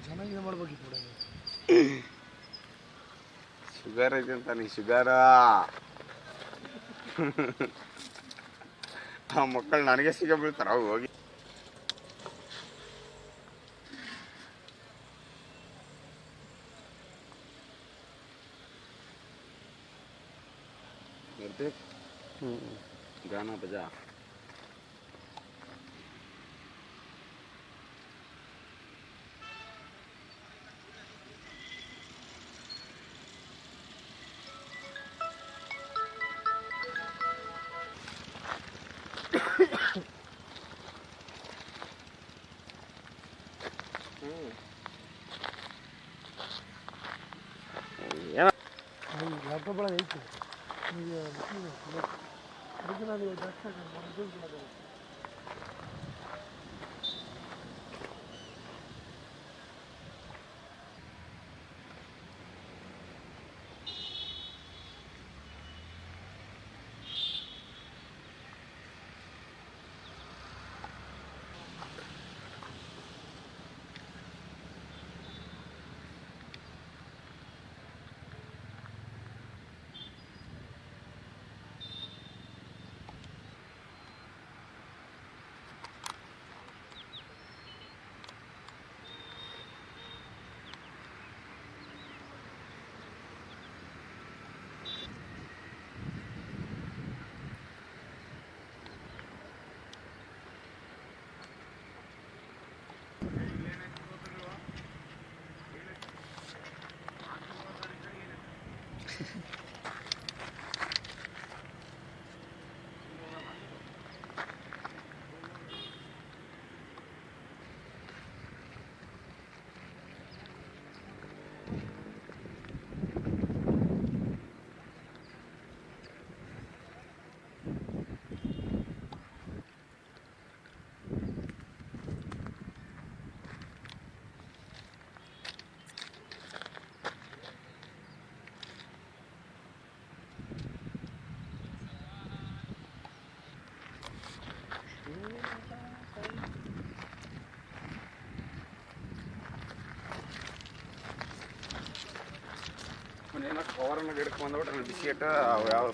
ಚೆನ್ನಾಗಿದೆ ಮಾಡ್ಬೇಕಿತ್ತು ನೋಡಿ. ಶುಗರ್ ಐತೆ ಅಂತ ನೀ ಶುಗರ ಆ ಮಕ್ಕಳು ನನಗೆ ಸಿಗ ಬೀಳ್ತಾರ ಅವು ಹೋಗಿ. गाना बजा. ಲ್ಯಾಪ್ಟಾಪ್ ಒಳಗೆ ಐತಿ ಅದಕ್ಕೆ ನಾನು ಜಾಸ್ತಿ ಕವರನ್ನ ಹಿಡ್ಕೊಂಡ್ಬಿಟ್ರೆ ಬಿಸ್ಕೆಟ್ ಅವು ಯಾವ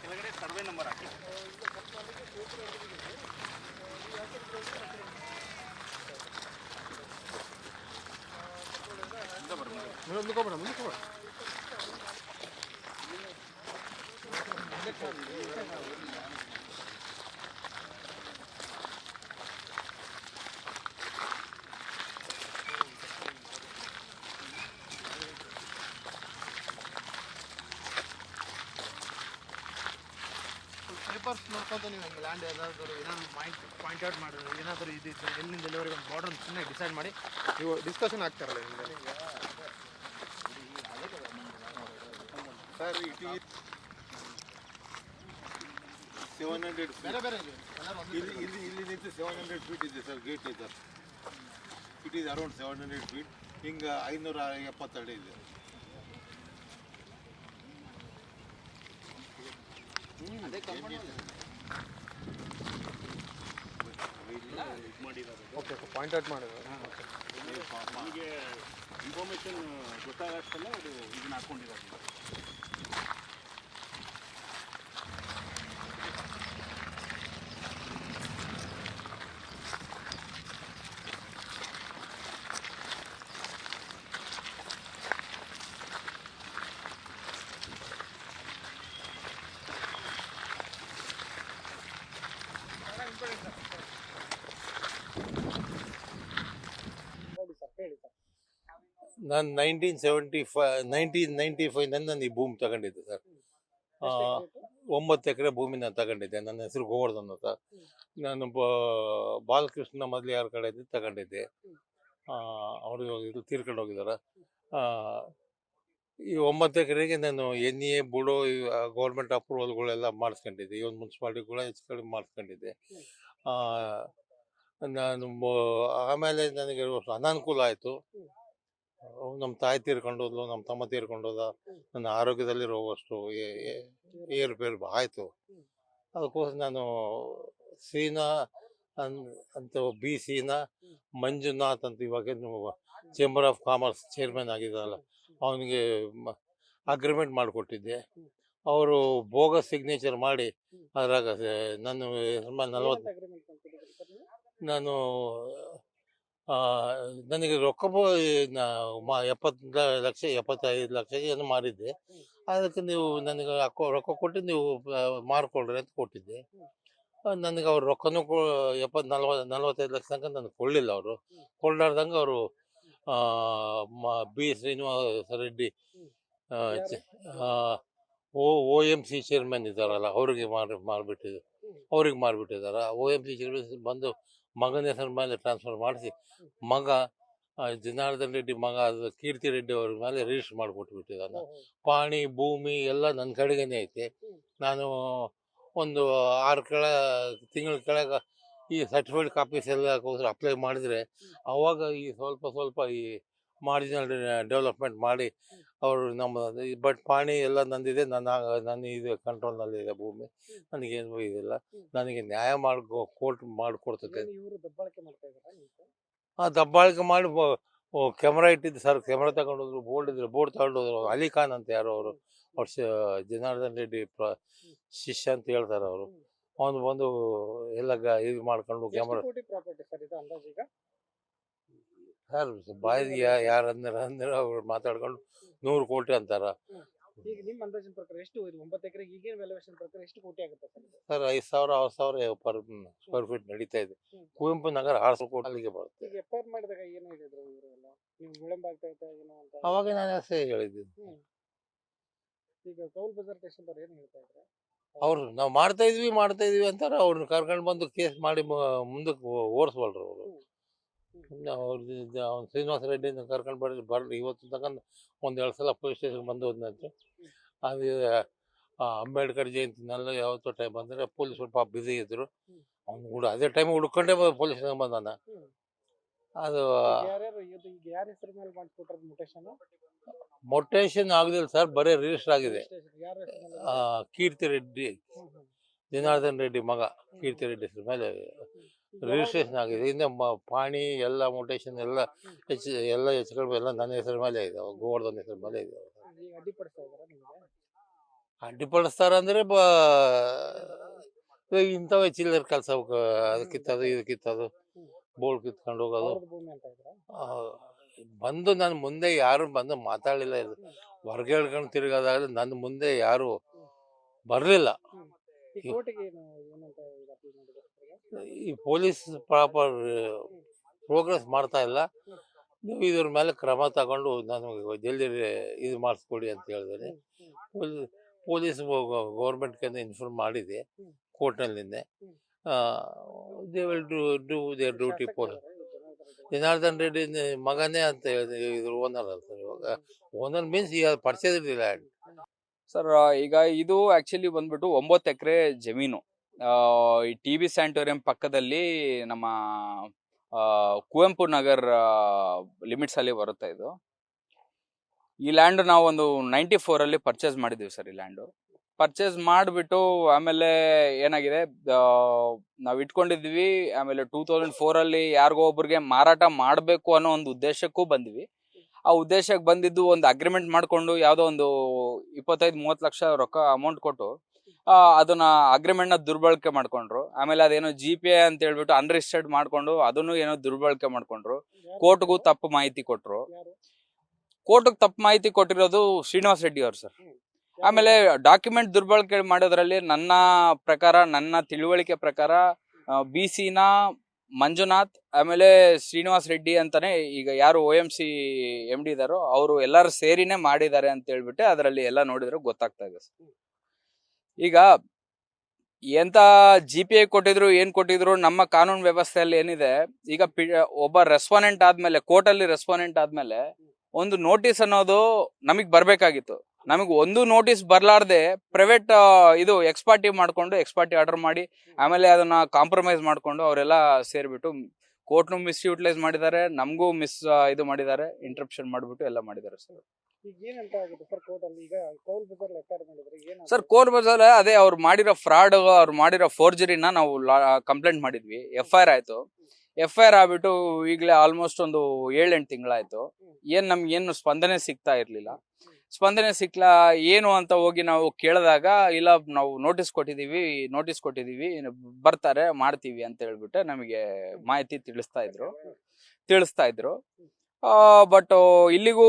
ಕೆಳಗಡೆ ಸರ್ವೆ ನಂಬರ್ ಹಾಕಿ. ಪೇಪರ್ಸ್ ನೋಡ್ಕೊಂಡು ನೀವು ಹಿಂಗೆ ಲ್ಯಾಂಡ್ ಏನಾದರೂ ಪಾಯಿಂಟ್ ಔಟ್ ಮಾಡಿದ್ರೆ ಏನಾದರೂ ಇದಿತ್ತು ಎಲ್ಲಿಂದ ಎಲ್ಲಿವರೆಗೆ ಒಂದು ಬಾರ್ಡರ್ ಸುಮ್ಮನೆ ಡಿಸೈಡ್ ಮಾಡಿ ನೀವು ಡಿಸ್ಕಷನ್ ಆಗ್ತಾರಲ್ಲ ನಿಮಗೆ ಸರ್ 700 ಬೇರೆ ಬೇರೆ ಇದೆ ಎಲ್ಲರೂ ಒಂದೇ ಇಲ್ಲಿ ನಿಂತು 700 ಫೀಟ್ ಇದೆ ಸರ್ ಗೇಟ್ ಇದೆ. It is around 700 feet. ಹಿಂಗೆ 570 ಅಡಿ ಇದೆ. ಅದೇ ಕಂಪೌಂಡ್ ಓಕೆ ಪಾಯಿಂಟ್ ಔಟ್ ಮಾಡಿದ್ರು. ನಮಗೆ ಇನ್ಫಾರ್ಮೇಷನ್ ಗೊತ್ತಾಗಷ್ಟಲ್ಲ ಅದು ಇದನ್ನ ಹಾಕ್ಕೊಂಡಿರೋದು. ನಾನು 1995 ನಾನು ಈ ಭೂಮಿ ತಗೊಂಡಿದ್ದೆ ಸರ್. 9 ಎಕರೆ ಭೂಮಿ ನಾನು ತಗೊಂಡಿದ್ದೆ. ನನ್ನ ಹೆಸರು ಗೋವರ್ಧನ್ ಅಂತ. ನಾನು ಬಾಲಕೃಷ್ಣ ಮೊದಲು ಯಾರ ಕಡೆ ಇದ್ದು ತಗೊಂಡಿದ್ದೆ. ಅವರು ಇದು ತೀರ್ಕೊಂಡು ಹೋಗಿದ್ದಾರೆ. ಈ 9 ಎಕರೆಗೆ ನಾನು NA ಬುಡೋ ಗೌರ್ಮೆಂಟ್ ಅಪ್ರೂವಲ್ಗಳೆಲ್ಲ ಮಾಡಿಸ್ಕೊಂಡಿದ್ದೆ. ಇವನ್ ಮುನ್ಸಿಪಾಲ್ಟಿಗಳ ಹೆಚ್ಚು ಕಡಿಮೆ ಮಾಡಿಸ್ಕೊಂಡಿದ್ದೆ. ನಾನು ಆಮೇಲೆ ನನಗೆ ಅನಾನುಕೂಲ ಆಯಿತು. ನಮ್ಮ ತಾಯಿ ತೀರ್ಕೊಂಡೋದ್ಲು, ನಮ್ಮ ತಮ್ಮ ತೀರ್ಕೊಂಡೋದ. ನನ್ನ ಆರೋಗ್ಯದಲ್ಲಿ ರೋಗಷ್ಟು ಏರುಪೇರು ಆಯಿತು. ಅದಕ್ಕೋಸ್ಕರ ನಾನು ಸೀನಾ ಅಂತ ಸೀನಾ ಮಂಜುನಾಥ್ ಅಂತ ಇವಾಗ ಚೇಂಬರ್ ಆಫ್ ಕಾಮರ್ಸ್ ಚೇರ್ಮನ್ ಆಗಿದ್ದಾರಲ್ಲ, ಅವನಿಗೆ ಅಗ್ರಿಮೆಂಟ್ ಮಾಡಿಕೊಟ್ಟಿದ್ದೆ. ಅವರು ಬೋಗಸ್ ಸಿಗ್ನೇಚರ್ ಮಾಡಿ ಅದ್ರಾಗ ನನ್ನ 40 ನಾನು ನನಗೆ ರೊಕ್ಕ 70 ಲಕ್ಷ 75 ಲಕ್ಷ ಏನು ಮಾರಿದ್ದೆ. ಅದಕ್ಕೆ ನೀವು ನನಗೆ ರೊಕ್ಕ ಕೊಟ್ಟು ನೀವು ಮಾರ್ಕೊಳ್ರಿ ಅಂತ ಕೊಟ್ಟಿದ್ದೆ. ನನಗೆ ಅವ್ರು ರೊಕ್ಕನೂ 45 ಲಕ್ಷ ತನಕ ನನಗೆ ಕೊಡಲಿಲ್ಲ. ಅವರು ಕೊಡಲಾರ್ದಂಗೆ ಅವರು B Srinivasa Reddy OMC chairman ಇದ್ದಾರಲ್ಲ, ಅವ್ರಿಗೆ ಮಾರಿಬಿಟ್ಟಿದ್ದಾರೆ. OMC ಚೇರ್ಮನ್ ಬಂದು ಮಗನ ಹೆಸರ ಮೇಲೆ ಟ್ರಾನ್ಸ್ಫರ್ ಮಾಡಿಸಿ, ಮಗ ಜನಾರ್ದನ್ ರೆಡ್ಡಿ ಮಗ ಕೀರ್ತಿ ರೆಡ್ಡಿ ಅವ್ರ ಮೇಲೆ ರಿಜಿಸ್ಟರ್ ಮಾಡಿಕೊಟ್ಬಿಟ್ಟಿದ್ದಾನೆ. ಪಾಣಿ ಭೂಮಿ ಎಲ್ಲ ನನ್ನ ಕಡೆಗೇನೆ ಐತೆ. ನಾನು ಒಂದು 6 ತಿಂಗಳ ಕೆಳಗೆ ಈ ಸರ್ಟಿಫೈಡ್ ಕಾಪೀಸ್ ಎಲ್ಲ ಅಪ್ಲೈ ಮಾಡಿದರೆ ಅವಾಗ ಈ ಸ್ವಲ್ಪ ಈ ಮಾರ್ಜಿನಲ್ ಡೆವಲಪ್ಮೆಂಟ್ ಮಾಡಿ ಅವರು ನಮ್ಮ ಬಟ್ ಪಾಣಿ ಎಲ್ಲ ನಂದಿದೆ. ನನ್ನ ಇದು ಕಂಟ್ರೋಲ್ನಲ್ಲಿದೆ ಭೂಮಿ. ನನಗೇನು ಇದಿಲ್ಲ. ನನಗೆ ನ್ಯಾಯ ಕೋರ್ಟ್ ಮಾಡಿಕೊಡ್ತದೆ. ದಬ್ಬಾಳಿಕೆ ಮಾಡಿ ಕ್ಯಾಮ್ರಾ ಇಟ್ಟಿದ್ದು ಸರ್. ಕ್ಯಾಮ್ರಾ ತಗೊಂಡೋದ್ರು, ಬೋರ್ಡ್ ತಗೊಂಡೋದ್ರು. ಅಲಿ ಖಾನ್ ಅಂತ ಯಾರೋ ಅವರು ಜನಾರ್ದನ್ ರೆಡ್ಡಿ ಶಿಷ್ಯ ಅಂತ ಹೇಳ್ತಾರೆ ಅವರು. ಅವನು ಬಂದು ಎಲ್ಲ ಇದು ಮಾಡ್ಕೊಂಡು ಕ್ಯಾಮ್ರಾ ಸರ್ ಬಾಯಿಗೆ ಯಾರು ಅಂದ್ರೆ ಅವ್ರು ಮಾತಾಡ್ಕೊಂಡು 100 ಕೋಟಿ ಅಂತಾರ. ಈಗ ನಿಮ್ಮ ಅಂದಾಜಿನ ಪ್ರಕಾರ ಎಷ್ಟು 9 ಎಕರೆಗೆ ಈಗೇನು ವ್ಯಾಲ್ಯೂಯೇಷನ್ ಪ್ರಕಾರ ಎಷ್ಟು ಕೋಟಿ ಆಗುತ್ತೆ ಸರ್? 5,000 ಪರ್ ಸ್ಕ್ವೇರ್ ಫೀಟ್ ನಡೀತಾ ಇದೆ. ಕುವೆಂಪು ನಗರ 600 ಕೋಟಿ ಅಲ್ಲಿಗೆ ಬರುತ್ತೆ. ಈಗ ಎಫ್ಐಆರ್ ಮಾಡಿದಾಗ ಏನು ಹೇಳಿದ್ರು ಇವರೆಲ್ಲ? ನೀವು ವಿಳಂಬ ಆಗ್ತಾ ಇತ್ತು ಏನೋ ಅಂತ ಅವಾಗ ನಾನು ಅಷ್ಟೇ ಹೇಳಿದ್ದೀನಿ. ಈಗ ಕೌಲ್ ಬಜಾರ್ ಸ್ಟೇಷನ್ ಅವ್ರು ಏನು ಹೇಳ್ತಾ ಇದ್ರೆ ಅವ್ರು ನಾವು ಮಾಡ್ತಾ ಇದ್ವಿ ಅಂತಾರ. ಅವ್ರನ್ನ ಕರ್ಕೊಂಡು ಬಂದು ಕೇಸ್ ಮಾಡಿ ಮುಂದಕ್ಕೆ ಓಡಿಸ್ಬಲ್ರು ಅವರು. ಅವ್ನು ಶ್ರೀನಿವಾಸ ರೆಡ್ಡಿನ ಕರ್ಕೊಂಡು ಬರ್ಲಿ ಇವತ್ತು ತಗೊಂಡು 1-2 ಸಲ ಪೊಲೀಸ್ ಸ್ಟೇಷನ್ ಬಂದು ಹೋದ್ನಂತೆ. ಅದು ಅಂಬೇಡ್ಕರ್ ಜಯಂತಿನೆಲ್ಲ ಯಾವತ್ತೋ ಟೈಮ್ ಬಂದರೆ ಪೊಲೀಸ್ ಸ್ವಲ್ಪ ಬ್ಯುಸಿ ಇದ್ರು. ಅವ್ನು ಕೂಡ ಅದೇ ಟೈಮ್ ಹುಡ್ಕೊಂಡೇ ಪೊಲೀಸ್ ಬಂದಾನ. ಅದು ಯಾರ ಹೆಸರು ಮೇಲೆ ಮಾಡಿಸ್ಕೊಟ್ರೆ ಮೊಟೇಷನ್ ಆಗುದಿಲ್ಲ ಸರ್, ಬರೀ ರಿಜಿಸ್ಟರ್ ಆಗಿದೆ. ಕೀರ್ತಿ ರೆಡ್ಡಿ, ಜನಾರ್ದನ್ ರೆಡ್ಡಿ ಮಗ ಕೀರ್ತಿ ರೆಡ್ಡಿ ಹೆಸರು ಮೇಲೆ ರಿಜಿಸ್ಟ್ರೇಷನ್ ಆಗಿದೆ. ಇನ್ನು ಪಾಣಿ ಎಲ್ಲ ಮೊಟೇಷನ್ ಎಲ್ಲ ಹೆಚ್ಚು ಕಡಿಮೆ ಎಲ್ಲ ನನ್ನ ಹೆಸರು ಮೇಲೆ ಇದೆ. ಗೋವರ್ಧನ್ ಹೆಸರು ಮೇಲೆ ಇದೆ. ಅಡ್ಡಿಪಡಿಸ್ತಾರಂದ್ರೆ ಇಂಥವೇ ಚಿಲ್ಲರ್ ಕೆಲಸ. ಅದಕ್ಕಿತ್ತದು ಇದಕ್ಕಿತ್ತದು ಬೋರ್ಡ್ ಕಿತ್ಕೊಂಡು ಹೋಗೋದು. ಬಂದು ನನ್ನ ಮುಂದೆ ಯಾರು ಬಂದು ಮಾತಾಡಲಿಲ್ಲ. ಹೊರಗೆ ಹೇಳ್ಕೊಂಡು ತಿರುಗೋದಾದ್ರೆ ನನ್ನ ಮುಂದೆ ಯಾರು ಬರಲಿಲ್ಲ. ಈ ಪೊಲೀಸ್ ಪ್ರಾಪರ್ ಪ್ರೋಗ್ರೆಸ್ ಮಾಡ್ತಾ ಇಲ್ಲ. ನೀವು ಇದ್ರ ಮೇಲೆ ಕ್ರಮ ತಗೊಂಡು ನನಗೆ ಜಲ್ದಿ ಇದು ಮಾಡಿಸ್ಕೊಡಿ ಅಂತ ಹೇಳಿದ್ರೆ ಪೊಲೀಸ್ ಗೌರ್ಮೆಂಟ್ಗೆ ಇನ್ಫಾರ್ಮ್ ಮಾಡಿದೆ ಕೋರ್ಟ್ನಲ್ಲಿ ನಿನ್ನೆ. They will do their duty. Janardhan Reddy ಮಗನೇ ಅಂತ ಹೇಳಿದ್ರೆ ಇದ್ರ ಓನರ್ ಅಂತ. ಇವಾಗ ಓನರ್ ಮೀನ್ಸ್ ಈ ಪರ್ಚೇಸ್ ಲ್ಯಾಂಡ್. ಸರ್ ಈಗ ಇದು ಆಕ್ಚುಲಿ ಬಂದ್ಬಿಟ್ಟು 9 ಎಕರೆ ಜಮೀನು. ಈ ಟಿ ಬಿ ಸ್ಯಾಂಟೋರಿಯಂ ಪಕ್ಕದಲ್ಲಿ ನಮ್ಮ ಕುವೆಂಪು ನಗರ್ ಲಿಮಿಟ್ಸ್ ಅಲ್ಲಿ ಬರುತ್ತೆ ಇದು. ಈ ಲ್ಯಾಂಡ್ ನಾವು ಒಂದು 94 ಪರ್ಚೇಸ್ ಮಾಡಿದ್ದೀವಿ ಸರ್. ಈ ಲ್ಯಾಂಡು ಪರ್ಚೇಸ್ ಮಾಡಿಬಿಟ್ಟು ಆಮೇಲೆ ಏನಾಗಿದೆ, ನಾವು ಇಟ್ಕೊಂಡಿದ್ವಿ. ಆಮೇಲೆ 2004 ಯಾರಿಗೋ ಒಬ್ರಿಗೆ ಮಾರಾಟ ಮಾಡಬೇಕು ಅನ್ನೋ ಒಂದು ಉದ್ದೇಶಕ್ಕೂ ಬಂದ್ವಿ. ಆ ಉದ್ದೇಶಕ್ಕೆ ಬಂದಿದ್ದು ಒಂದು ಅಗ್ರಿಮೆಂಟ್ ಮಾಡಿಕೊಂಡು ಯಾವುದೋ ಒಂದು 25-30 ಲಕ್ಷ ರೊಕ್ಕ ಅಮೌಂಟ್ ಕೊಟ್ಟು ಅದನ್ನ ಅಗ್ರಿಮೆಂಟ್ನ ದುರ್ಬಳಕೆ ಮಾಡ್ಕೊಂಡ್ರು. ಆಮೇಲೆ ಅದೇನೋ GPA ಅಂತ ಹೇಳ್ಬಿಟ್ಟು ಅನ್ರಿಜಿಸ್ಟರ್ಡ್ ಮಾಡ್ಕೊಂಡು ಅದನ್ನು ಏನೋ ದುರ್ಬಳಕೆ ಮಾಡ್ಕೊಂಡ್ರು. ಕೋರ್ಟ್ಗೂ ತಪ್ಪು ಮಾಹಿತಿ ಕೊಟ್ಟರು. ಕೋರ್ಟ್ಗೆ ತಪ್ಪು ಮಾಹಿತಿ ಕೊಟ್ಟಿರೋದು ಶ್ರೀನಿವಾಸ್ ರೆಡ್ಡಿ ಅವರು ಸರ್. ಆಮೇಲೆ ಡಾಕ್ಯುಮೆಂಟ್ ದುರ್ಬಳಕೆ ಮಾಡೋದ್ರಲ್ಲಿ ನನ್ನ ತಿಳುವಳಿಕೆ ಪ್ರಕಾರ BCನ ಮಂಜುನಾಥ್ ಆಮೇಲೆ ಶ್ರೀನಿವಾಸ್ ರೆಡ್ಡಿ ಅಂತಾನೆ ಈಗ ಯಾರು OMC MD ಇದಾರೋ ಅವರು ಎಲ್ಲರೂ ಸೇರಿನೇ ಮಾಡಿದ್ದಾರೆ ಅಂತ ಹೇಳ್ಬಿಟ್ಟು ಅದರಲ್ಲಿ ಎಲ್ಲ ನೋಡಿದ್ರೆ ಗೊತ್ತಾಗ್ತಾ ಇದೆ ಸರ್. ಈಗ ಎಂತ GPA ಕೊಟ್ಟಿದ್ರು ಏನ್ ಕೊಟ್ಟಿದ್ರು ನಮ್ಮ ಕಾನೂನು ವ್ಯವಸ್ಥೆಯಲ್ಲಿ ಏನಿದೆ, ಈಗ ಒಬ್ಬ ರೆಸ್ಪಾನೆಂಟ್ ಆದ್ಮೇಲೆ, ಕೋರ್ಟಲ್ಲಿ ರೆಸ್ಪಾನೆಂಟ್ ಆದ್ಮೇಲೆ ಒಂದು ನೋಟಿಸ್ ಅನ್ನೋದು ನಮಗ್ ಬರ್ಬೇಕಾಗಿತ್ತು. ನಮಗೆ ಒಂದು ನೋಟಿಸ್ ಬರ್ಲಾರ್ದೆ ಪ್ರೈವೇಟ್ ಇದು ಎಕ್ಸ್ಪಾರ್ಟಿ ಮಾಡ್ಕೊಂಡು ಎಕ್ಸ್ಪಾರ್ಟಿ ಆರ್ಡರ್ ಮಾಡಿ ಆಮೇಲೆ ಅದನ್ನ ಕಾಂಪ್ರಮೈಸ್ ಮಾಡ್ಕೊಂಡು ಅವರೆಲ್ಲ ಸೇರ್ಬಿಟ್ಟು ಕೋರ್ಟ್ನು ಮಿಸ್ಯೂಟಿಲೈಸ್ ಮಾಡಿದ್ದಾರೆ, ನಮಗೂ ಇದು ಮಾಡಿದ್ದಾರೆ, ಇಂಟರಪ್ಷನ್ ಮಾಡಿಬಿಟ್ಟು ಎಲ್ಲ ಮಾಡಿದ್ದಾರೆ ಸರ್. ಸರ್ ಕೋಲ್ ಬಜಾರ್ ಅದೇ ಅವ್ರು ಮಾಡಿರೋ ಫ್ರಾಡ್, ಅವ್ರು ಮಾಡಿರೋ ಫೋರ್ಜರಿನ ನಾವು ಕಂಪ್ಲೇಂಟ್ ಮಾಡಿದ್ವಿ. FIR ಆಯ್ತು. FIR ಆಗ್ಬಿಟ್ಟು ಈಗಲೇ ಆಲ್ಮೋಸ್ಟ್ ಒಂದು 7-8 ತಿಂಗಳಾಯ್ತು. ನಮ್ಗೇನು ಸ್ಪಂದನೆ ಸಿಗ್ತಾ ಇರ್ಲಿಲ್ಲ. ಸ್ಪಂದನೆ ಸಿಕ್ಲಾ ಏನು ಅಂತ ಹೋಗಿ ನಾವು ಕೇಳಿದಾಗ, ಇಲ್ಲ ನಾವು ನೋಟಿಸ್ ಕೊಟ್ಟಿದೀವಿ ಬರ್ತಾರೆ ಮಾಡ್ತೀವಿ ಅಂತ ಹೇಳ್ಬಿಟ್ಟು ನಮಗೆ ಮಾಹಿತಿ ತಿಳಿಸ್ತಾ ಇದ್ರು. ಬಟ್ ಇಲ್ಲಿಗೂ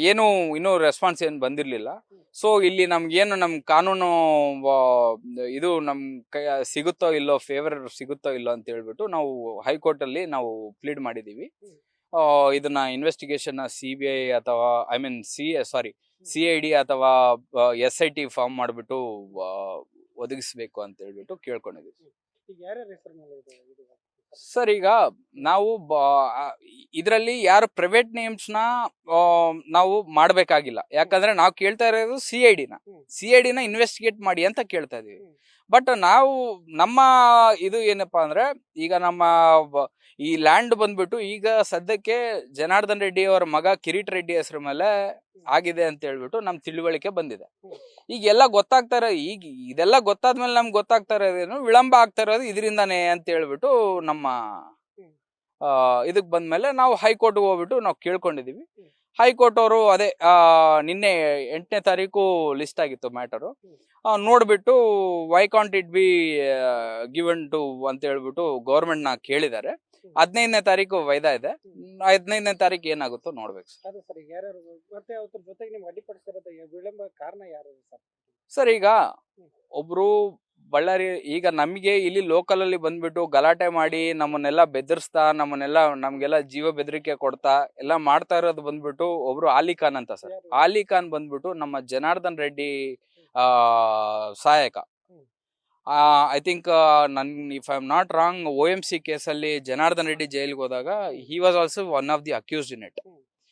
ಏನು ಇನ್ನೂ ರೆಸ್ಪಾನ್ಸ್ ಏನು ಬಂದಿರಲಿಲ್ಲ. ಸೊ ಇಲ್ಲಿ ನಮ್ಗೇನು ನಮ್ಮ ಕಾನೂನು ಇದು ನಮ್ ಕೈ ಸಿಗುತ್ತೋ ಇಲ್ಲೋ, ಫೇವರ್ ಸಿಗುತ್ತೋ ಇಲ್ಲೋ ಅಂತ ಹೇಳ್ಬಿಟ್ಟು ನಾವು ಹೈಕೋರ್ಟಲ್ಲಿ ನಾವು ಪ್ಲೀಡ್ ಮಾಡಿದ್ದೀವಿ. ಇದನ್ನ ಇನ್ವೆಸ್ಟಿಗೇಷನ್ CBI ಅಥವಾ CID ಅಥವಾ SIT ಫಾರ್ಮ್ ಮಾಡಿಬಿಟ್ಟು ಒದಗಿಸ್ಬೇಕು ಅಂತ ಹೇಳ್ಬಿಟ್ಟು ಕೇಳ್ಕೊಂಡಿದ್ದೀವಿ ಸರ್. ಈಗ ನಾವು ಇದರಲ್ಲಿ ಯಾರು ಪ್ರೈವೇಟ್ ನೇಮ್ಸ್ನ ನಾವು ಮಾಡಬೇಕಾಗಿಲ್ಲ. ಯಾಕಂದ್ರೆ ನಾವು ಕೇಳ್ತಾ ಇರೋದು CID ನ ಇನ್ವೆಸ್ಟಿಗೇಟ್ ಮಾಡಿ ಅಂತ ಕೇಳ್ತಾ ಇದೀವಿ. ಬಟ್ ನಾವು ನಮ್ಮ ಇದು ಏನಪ್ಪಾ ಅಂದ್ರೆ, ಈಗ ನಮ್ಮ ಈ ಲ್ಯಾಂಡ್ ಬಂದ್ಬಿಟ್ಟು ಈಗ ಸದ್ಯಕ್ಕೆ ಜನಾರ್ದನ್ ರೆಡ್ಡಿ ಅವರ ಮಗ ಕಿರೀಟ್ ರೆಡ್ಡಿ ಹೆಸರು ಮೇಲೆ ಆಗಿದೆ ಅಂತ ಹೇಳ್ಬಿಟ್ಟು ನಮ್ ತಿಳುವಳಿಕೆ ಬಂದಿದೆ. ಈಗ ಎಲ್ಲ ಗೊತ್ತಾಗ್ತಾ ಇರೋ, ಈಗ ಇದೆಲ್ಲ ಗೊತ್ತಾದ್ಮೇಲೆ ನಮ್ಗೆ ಗೊತ್ತಾಗ್ತಾ ಇರೋದೇನು, ವಿಳಂಬ ಆಗ್ತಾ ಇರೋದು ಇದರಿಂದಾನೆ ಅಂತ ಹೇಳ್ಬಿಟ್ಟು ನಮ್ಮ ಇದಕ್ ಬಂದ್ಮೇಲೆ ನಾವು ಹೈಕೋರ್ಟ್ಗೆ ಹೋಗ್ಬಿಟ್ಟು ನಾವು ಕೇಳ್ಕೊಂಡಿದೀವಿ. ಹೈಕೋರ್ಟ್ ಅವರು ಅದೇ ನಿನ್ನೆ 8ನೇ ತಾರೀಕು ಲಿಸ್ಟ್ ಆಗಿತ್ತು ಮ್ಯಾಟರು. ನೋಡ್ಬಿಟ್ಟು why can't it be given to ಅಂತ ಹೇಳ್ಬಿಟ್ಟು ಗೌರ್ಮೆಂಟ್ ನ ಕೇಳಿದ್ದಾರೆ. 15ನೇ ತಾರೀಕು ವೈದ ಇದೆ. 15ನೇ ತಾರೀಕು ಏನಾಗುತ್ತೋ ನೋಡ್ಬೇಕು ಸರ್. ಈಗ ಒಬ್ರು ಬಳ್ಳಾರಿ, ಈಗ ನಮಗೆ ಇಲ್ಲಿ ಲೋಕಲ್ ಅಲ್ಲಿ ಬಂದ್ಬಿಟ್ಟು ಗಲಾಟೆ ಮಾಡಿ ನಮ್ಮನ್ನೆಲ್ಲ ಬೆದರ್ಸ್ತಾ, ನಮ್ಗೆಲ್ಲ ಜೀವ ಬೆದರಿಕೆ ಕೊಡ್ತಾ ಎಲ್ಲ ಮಾಡ್ತಾ ಇರೋದು ಬಂದ್ಬಿಟ್ಟು ಒಬ್ರು ಆಲಿ ಖಾನ್ ಅಂತ ಸರ್. ಆಲಿ ಖಾನ್ ಬಂದ್ಬಿಟ್ಟು ನಮ್ಮ ಜನಾರ್ದನ್ ರೆಡ್ಡಿ ಸಹಾಯಕ. I think if I am not wrong, OMC ಕೇಸಲ್ಲಿ ಜನಾರ್ದನ್ ರೆಡ್ಡಿ ಜೈಲಿಗೆ ಹೋದಾಗ he was also one of the accused in it.